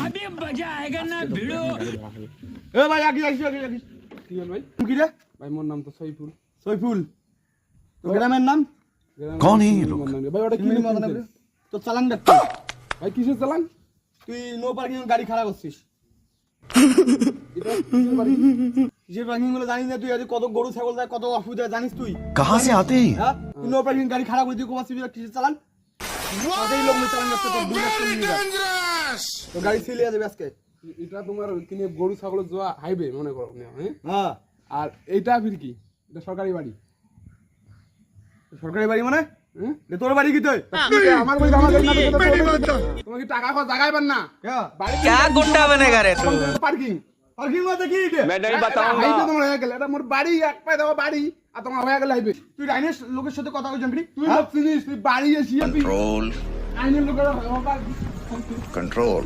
अभी मजा आएगा ना भिड़ो। এ ভাই আগে আগে কি হল ভাই? কি রে ভাই মোর নাম তো সৈফুল। সৈফুল তোর গ্রামের নাম कौन है ये लोग? ভাই ওটা কি কি তো চালান দেখ ভাই কিসের চালান? তুই নো পার্কিং গাড়ি খারাপ করছিস এটা কিসের বাড়ি? কিসের পার্কিং গুলো জানিস না তুই আজ কত গরু ছাগল যায় কত অসুবিধা জানিস তুই कहाँ से आते हैं? হ্যাঁ তুই নো পার্কিং গাড়ি খারাপ করে তুই কোমাসি কিসের চালান তাদের লোক চালান করতে তো দুই লাখ তো গাড়ি ছিলে যাবে আজকে এটা তোমার কিনে গরু ছাগল যাওয়া হাইবে মনে করো হ্যাঁ? হ্যাঁ আর এইটা ফির কি? এটা সরকারি বাড়ি। সরকারি বাড়ি মানে হ্যাঁ? তোর বাড়ি কি তুই আমার বাড়ি আমার বাড়ি না তো তোমার কি টাকা খাওয়া জায়গায় পান না? হ্যাঁ क्या गुंडा बनेगा रे तू? পার্কিং পার্কিং মানে কি এটা मैं नहीं হাইবে बताऊंगा। তোমার হয়ে গেল। এটা মোর বাড়ি এক পায়ে দেওয়া বাড়ি আর তোমার হয়ে গেল হাইবে। তুই আইনের লোকের সাথে কথা কই জানবি তুই লোক চিনিস তুই বাড়ি এসে कंट्रोल আইনের লোকের कंट्रोल